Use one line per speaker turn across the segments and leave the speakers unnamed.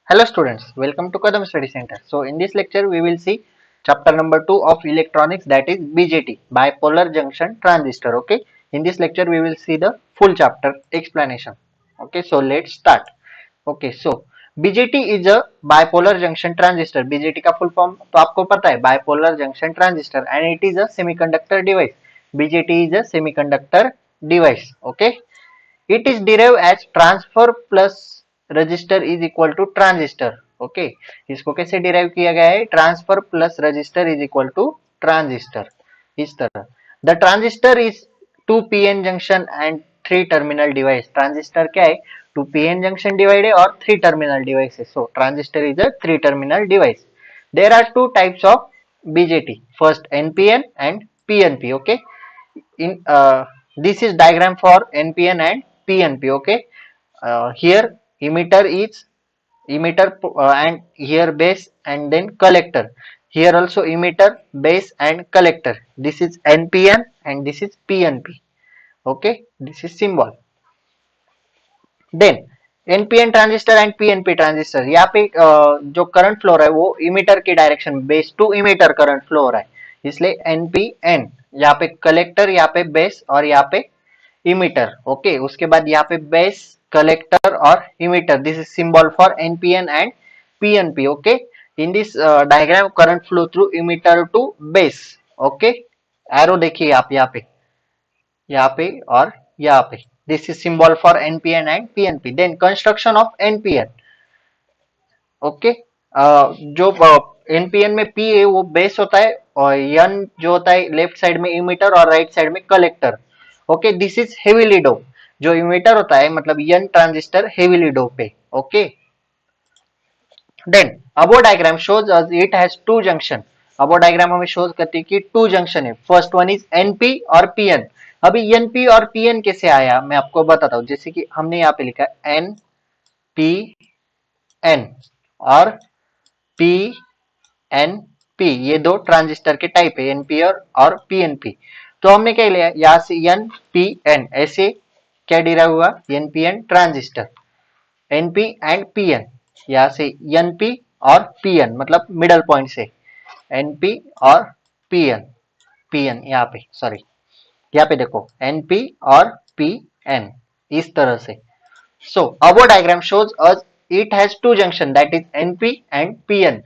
Hello students, welcome to Kadam Study Center. So in this lecture we will see chapter number 2 of electronics, that is BJT, bipolar junction transistor. Okay, in this lecture we will see the full chapter explanation. Okay, so let's start. Okay, so BJT is a bipolar junction transistor. BJT का full form तो आपको पता है, bipolar junction transistor, and it is a semiconductor device. BJT is a semiconductor device. Okay, it is derived as transfer plus register is equal to transistor. Okay, इसको कैसे derive किया गया है? Transfer plus register is equal to transistor. इस तरह the transistor is two PN junction and three terminal device. Transistor क्या है? To PN junction divide है और थ्री टर्मिनल डिवाइस है. So transistor is a three terminal device. There are two types of BJT. First NPN and PNP. Okay, in this is diagram for npn and pnp. Okay, here emitter and here base and then collector. Here also emitter, base and collector. This is npn and this is pnp. Okay, this is symbol. Then npn transistor and PNP transistor, यहाँ पे जो current flow रहा है वो emitter की direction, base to emitter current flow हो रहा है, इसलिए एनपीएन. यहाँ पे कलेक्टर, यहाँ पे बेस और यहाँ पे इमीटर. ओके, उसके बाद यहाँ पे बेस, कलेक्टर और emitter. This is symbol for NPN and PNP. Okay, in this diagram current flow through emitter to base. Okay, arrow देखिए आप यहाँ पे और यहाँ पे. This is symbol for NPN and PNP. Then construction of NPN. Okay, जो NPN में P है वो बेस होता है और एन जो होता है लेफ्ट साइड में इमीटर और राइट साइड में collector. Okay, this is heavily dope. जो इमीटर होता है मतलब एन ट्रांजिस्टर हेवीली डोप है. Okay, then above diagram shows it has two junction. Above diagram हमें शोज करती है कि टू जंक्शन है. फर्स्ट वन इज एनपी और पीएन. अभी एनपी और पीएन कैसे आया मैं आपको बताता हूँ. जैसे कि हमने यहाँ पे लिखा एन पी एन और पी एन पी, ये दो ट्रांजिस्टर के टाइप है, एनपी और पीएनपी. तो हमने क्या लिया, यहाँ से एन पी एन, ऐसे क्या डिराइव हुआ, NPN transistor. NP and PN, यहाँ से एनपी और पीएन मतलब मिडल पॉइंट से एनपी और पीएन. पीएन यहाँ पे, सॉरी यहाँ पे देखो एनपी और पीएन, इस तरह से. So above diagram shows us it has two junction, that is NP and PN.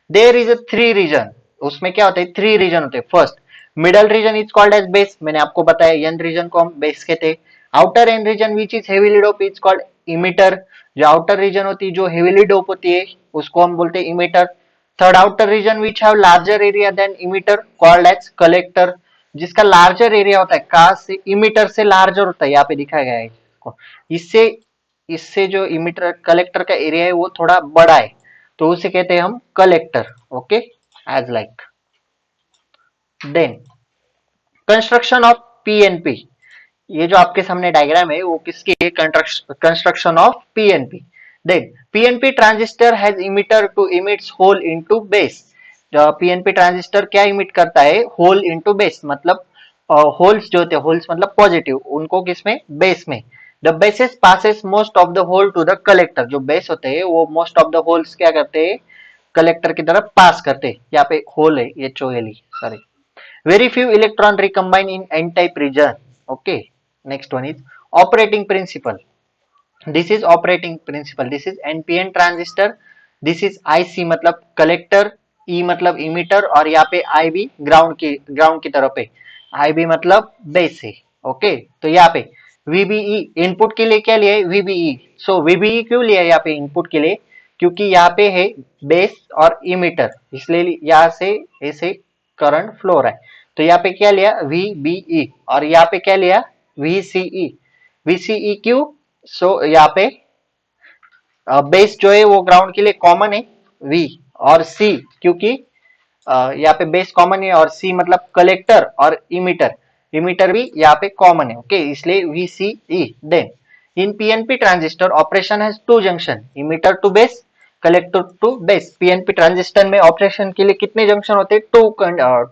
There is a three region. उसमें क्या होता है, थ्री रीजन होते हैं. First middle region is called as base. मैंने आपको बताया एन रीजन को हम बेस कहते हैं. Outer N region which is heavily dope is called emitter. जो आउटर रीजन होती है जो हेवीली डोप होती है उसको हम बोलते हैं emitter. Third outer region which have larger area than emitter called as collector. जिसका लार्जर एरिया होता है, कहाँ से, इमीटर से लार्जर होता है, यहाँ पे दिखाया गया है इसको. इससे इससे जो इमीटर कलेक्टर का एरिया है वो थोड़ा बड़ा है तो उसे कहते हैं हम collector. Okay, as like. Then construction of PNP. ये जो आपके सामने डायग्राम है वो किसकी है, construction of PNP. Then PNP transistor has emitter to emits hole into base. PNP transistor क्या इमिट करता है, होल इनटू बेस, मतलब होल्स जो होते हैं, होल्स मतलब पॉजिटिव, उनको किसमें, बेस में. The basis passes most of the hole to the collector. जो बेस होते हैं वो मोस्ट ऑफ द होल्स क्या करते हैं, कलेक्टर की तरफ पास करते हैं. यहाँ पे होल है, ये चोएली, sorry. Very few electron recombine in N type region. Okay, next one is operating principle. This is operating principle. This is NPN transistor. This is IC मतलब कलेक्टर, ई मतलब इमीटर और यहाँ पे आईबी ग्राउंड की तरफ है. IB मतलब base है. ओके, तो यहाँ पे वीबीई इनपुट के लिए क्या लिया है, वीबीई. सो वीबीई क्यों लिया है यहाँ पे इनपुट के लिए, क्योंकि यहाँ पे है बेस और इमीटर, इसलिए यहाँ से ऐसे करंट फ्लो हो रहा है. तो यहाँ पे क्या लिया, वीबीई, और यहाँ पे क्या लिया, वीसीई. वीसीई क्यों, सो यहाँ पे बेस जो है वो ग्राउंड के लिए कॉमन है, वी और सी, क्योंकि यहाँ पे बेस कॉमन है और सी मतलब कलेक्टर और इमीटर. इमीटर भी यहाँ पे कॉमन है. ओके, इसलिए VCE. Then in PNP transistor operation has two junction, emitter to base, collector to base. PNP transistor में ऑपरेशन के लिए कितने जंक्शन होते हैं,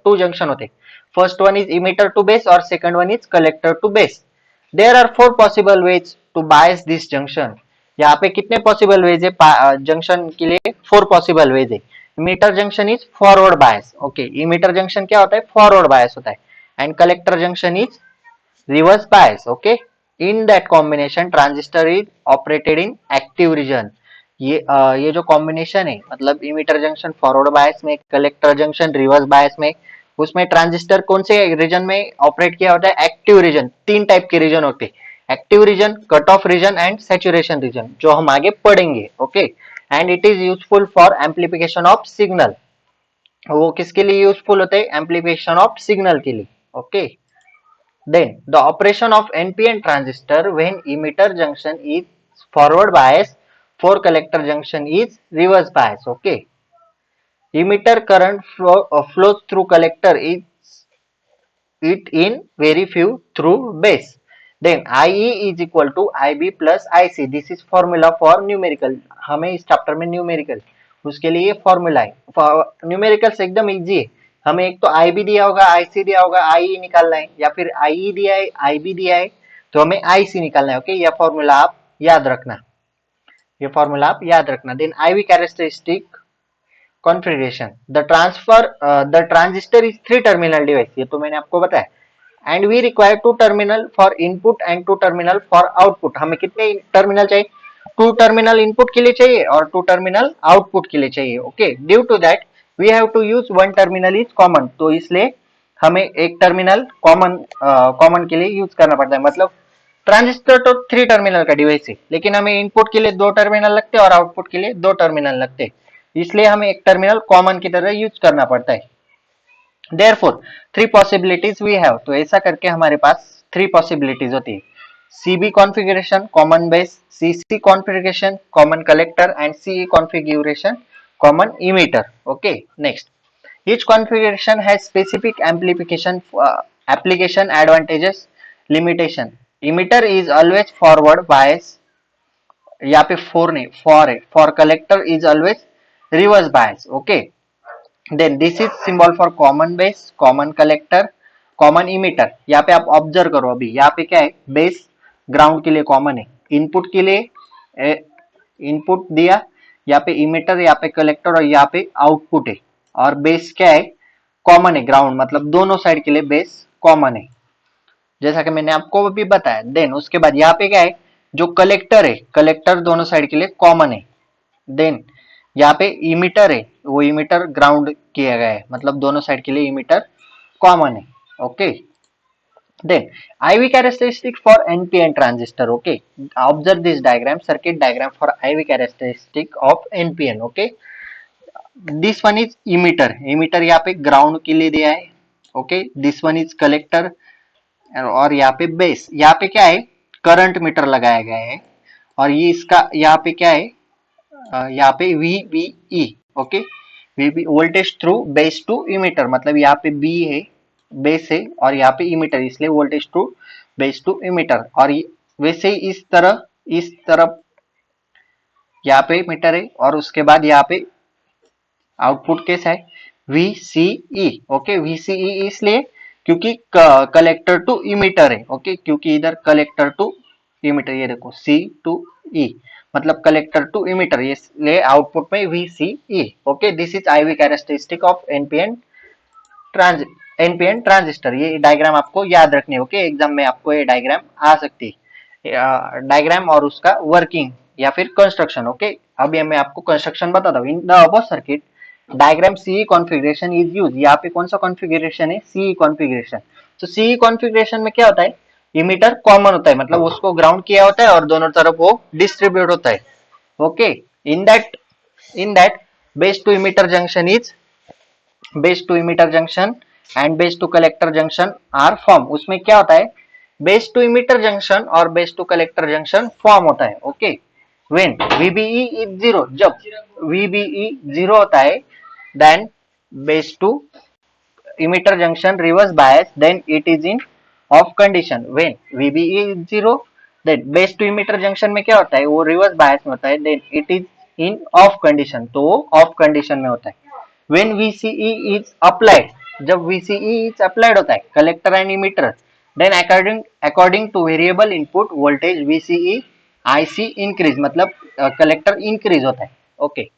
टू जंक्शन होते हैं. First one is emitter to base और second one is collector to base. There are four possible ways to bias this junction. यहाँ पे कितने पॉसिबल वेज है जंक्शन के लिए? 4 पॉसिबल वेज है। Emitter junction is forward bias, okay, emitter junction क्या होता है? फॉरवर्ड बायस होता है। And collector junction is reverse bias, okay. In that combination transistor is operated in active reason. ये जो कॉम्बिनेशन है, मतलब इमीटर जंक्शन फॉरवर्ड बायस में, कलेक्टर जंक्शन रिवर्स बायस में, उसमें ट्रांजिस्टर कौन से रीजन में ऑपरेट किया होता है? Active region. 3 टाइप के रीजन होते हैं, active region, cut off region and saturation region, जो हम आगे पढ़ेंगे, okay. And it is useful for amplification of signal. वो किसके लिए यूजफुल होते हैं? एम्प्लीफिकेशन ऑफ सिग्नल के लिए, okay. Then the operation of NPN transistor when emitter junction is forward bias, for collector junction is reverse bias. Okay. Emitter current flows through collector is it in very few through base. Then IE is equal to IB plus IC. This is formula for numerical. हमें इस chapter में numerical, उसके लिए ये formula है। Numerical से एकदम easy है। हमें एक तो IB दिया होगा, IC दिया होगा, IE निकालना है, या फिर IE दिया है, IB दिया है, तो हमें IC निकालना है, ओके। यह फॉर्मूला आप याद रखना, ये फॉर्मूला आप याद रखना। Then IV characteristic configuration, the transistor is 3 terminal device, ये तो मैंने आपको बताया। And we require 2 terminal for input and 2 terminal for output. हमें कितने टर्मिनल चाहिए? 2 टर्मिनल इनपुट के लिए चाहिए और 2 टर्मिनल आउटपुट के लिए चाहिए, okay. Due to that we have to use 1 terminal is common, तो इसलिए हमें एक टर्मिनल कॉमन के लिए यूज करना पड़ता है। मतलब ट्रांजिस्टर तो 3 टर्मिनल का डिवाइस है, लेकिन हमें इनपुट के लिए 2 टर्मिनल लगते हैं और आउटपुट के लिए 2 टर्मिनल लगते हैं, इसलिए हमें एक टर्मिनल कॉमन की तरह यूज करना पड़ता है। Therefore, 3 possibilities we have, तो ऐसा करके हमारे पास 3 possibilities होती है। CB configuration common base, CC configuration common collector and CE configuration common emitter, okay। Next, each configuration has specific application advantages, limitation। emitter is always forward bias, यहाँ पे four नहीं, for है, for collector is always reverse bias, okay. Then this is symbol for common base, common collector, common emitter. यहाँ पे आप observe करो, अभी यहाँ पे क्या है? बेस ग्राउंड के लिए कॉमन है, इनपुट के लिए इनपुट दिया, यहाँ पे इमीटर, यहाँ पे कलेक्टर और यहाँ पे आउटपुट है। और बेस क्या है? कॉमन है, ग्राउंड, मतलब दोनों साइड के लिए बेस कॉमन है, जैसा कि मैंने आपको अभी बताया। देन उसके बाद यहाँ पे क्या है? जो कलेक्टर है, कलेक्टर दोनों साइड के लिए कॉमन है। देन यहाँ पे इमीटर है, वो इमीटर ग्राउंड किया गया है, मतलब दोनों साइड के लिए इमीटर कॉमन है, okay. Then IV characteristic for NPN transistor, okay। Observe this diagram, circuit diagram for IV characteristic of NPN, okay। This one is emitter, emitter यहाँ पे ग्राउंड के लिए दिया है, okay. This one is collector और यहाँ पे बेस, यहाँ पे क्या है? करंट मीटर लगाया गया है। और ये इसका यहाँ पे क्या है? यहाँ पे VBE, okay. VB voltage through base to emitter, मतलब यहाँ पे B है, बेस है, और यहाँ पे इमीटर, इसलिए voltage to base to emitter. और वैसे ही इस तरफ यहाँ पे मीटर है, और उसके बाद यहाँ पे आउटपुट कैसा है? VCE, okay. VCE इसलिए क्योंकि कलेक्टर टू इमीटर है, ओके, क्योंकि इधर कलेक्टर टू इमीटर, ये देखो C टू E, मतलब कलेक्टर टू इमीटर, इसलिए आउटपुट में VCE, okay. This is IV characteristic of NPN transistor. ये डायग्राम आपको याद रखनी है, ओके। एग्जाम में आपको ये डायग्राम आ सकती है, डायग्राम और उसका वर्किंग या फिर कंस्ट्रक्शन, ओके। अभी मैं आपको कंस्ट्रक्शन बताता हूँ। In the above circuit diagram CE configuration is use, यहाँ पे कौन सा कॉन्फ़िगरेशन है? CE configuration. तो CE कॉन्फ़िगरेशन में क्या होता है? इमीटर कॉमन होता है, मतलब उसको ग्राउंड किया होता है और दोनों तरफ वो डिस्ट्रीब्यूट होता है, okay. In that base to emitter junction is base to emitter junction and base to collector junction are form. उसमें क्या होता है? बेस टू इमीटर जंक्शन और base to collector junction form होता है, okay. When VBE is zero, जब VBE zero होता है, then base to emitter junction reverse bias, then it is in off condition। when VBE is zero, then base to emitter junction में क्या होता है? वो reverse bias में होता है, then it is in off condition, तो वो off condition में होता है। when VCE is applied, जब VCE is applied होता है, collector and emitter, then according to variable input voltage VCE IC increase मतलब कलेक्टर इंक्रीज होता है, okay.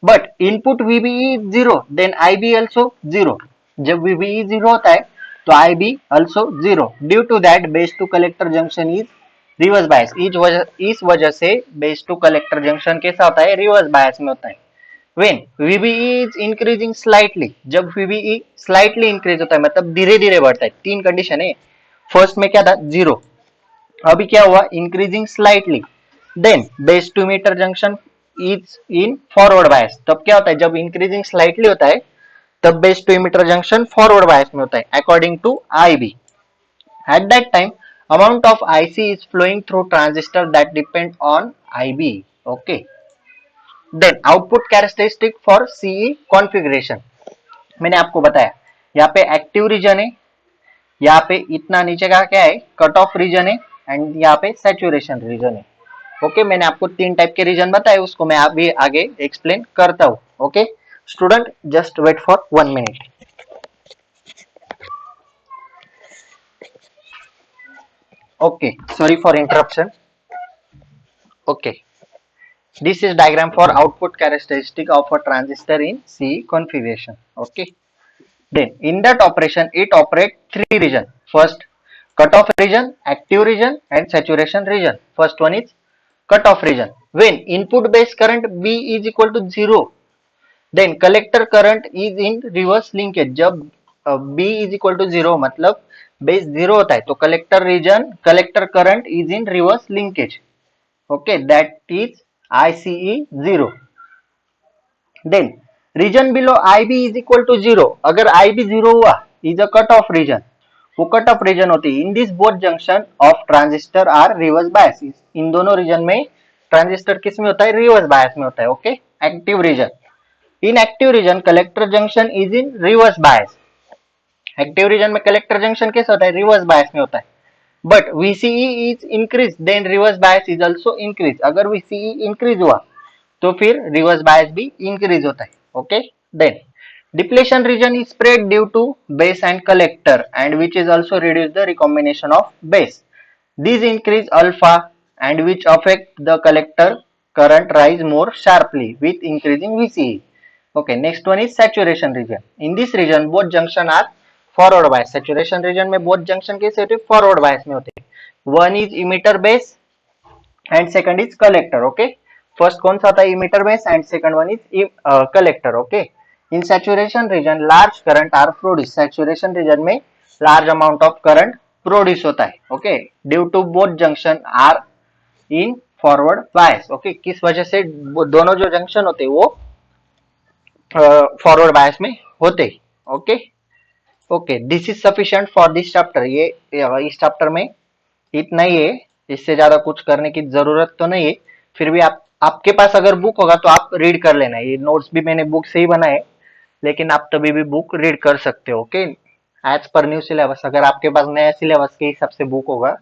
But input VBE is 0 then IB also 0। जब VBE 0 होता है तो IB also 0 due to that base to collector junction is reverse bias. इस वजह से बेस टू कलेक्टर जंक्शन कैसा होता है, रिवर्स बायस में होता है। When VBE is increasing slightly, जब VBE slightly increase होता है मतलब धीरे धीरे बढ़ता है, तीन कंडीशन है। फर्स्ट में क्या था, 0, अभी क्या हुआ, increasing slightly, then base to emitter junction is in forward bias. तब क्या होता है, जब इंक्रीजिंग स्लाइटली होता है तब base to emitter junction forward bias में होता है according to IB। At that time amount of IC is flowing through transistor that depend on IB, okay। Then output characteristic for CE configuration, मैंने आपको बताया यहाँ पे एक्टिव रीजन है, यहाँ पे इतना नीचे का क्या है, कट ऑफ रीजन है, एंड यहाँ पे सैचुरेशन रीजन है, ओके। मैंने आपको तीन टाइप के रीजन बताए, उसको मैं अभी आगे एक्सप्लेन करता हूँ, okay. Student just wait for 1 minute. Okay, sorry for interruption. Okay, this is diagram for output characteristic of a transistor in CE configuration, okay। Then in that operation it operates three region, first cutoff region, active region and saturation region। First one is cutoff region, when input base current B is equal to 0 then collector current is in reverse linkage। जब B is equal to 0 मतलब base 0 होता है तो collector region, collector current is in reverse linkage, okay, that is ICE 0। then region below IB is equal to 0, अगर IB 0 हुआ is a cut off region, वो cut off region होती है। In this both junction of transistor are reverse bias, इन दोनों region में transistor किस में होता है, रिवर्स बायस में होता है, okay. Active region, in active region collector junction is in reverse bias, active region में कलेक्टर जंक्शन कैसा होता है, रिवर्स बायस में होता है। But VCE is increase then reverse bias is also increase, अगर VCE इंक्रीज हुआ तो फिर रिवर्स बायस भी इंक्रीज होता है, okay. Then depletion region is spread due to base and collector and which is also reduce the recombination of base, these increase alpha and which affect the collector current rise more sharply with increasing VCE, okay। next one is saturation region, in this region both junction are forward bias, saturation region में both junction कैसे होते हैं, forward bias में होते हैं। one is emitter base and second is collector, okay। first कौन सा होता है, emitter base and second one is collector, okay। in saturation region large current are produced, saturation region में large amount of current produce होता है, okay, due to both junction are in forward bias, okay। किस वजह से दोनों जो junction होते हैं वो फॉरवर्ड बायस में होते हैं, okay. Okay, this is sufficient for this chapter, ये इस चैप्टर में इतना ही है, इससे ज्यादा कुछ करने की जरूरत तो नहीं है। फिर भी आप, आपके पास अगर बुक होगा तो आप रीड कर लेना, ये नोट्स भी मैंने बुक से ही बनाए, लेकिन आप तभी भी बुक रीड कर सकते हो, okay. As per new syllabus, अगर आपके पास नया सिलेबस के हिसाब से बुक होगा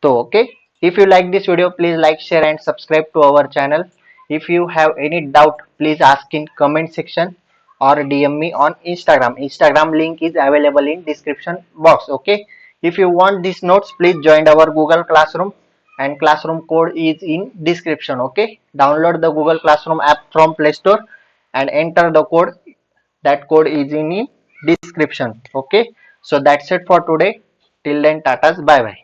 तो, okay. If you like this video please like share and subscribe to our channel. If you have any doubt please ask in comment section or DM me on Instagram. Instagram link is available in description box, okay। if you want these notes please join our Google Classroom and classroom code is in description, okay। download the Google Classroom app from Play Store and enter the code, that code is in description, okay। so that's it for today, till then tatas, bye bye।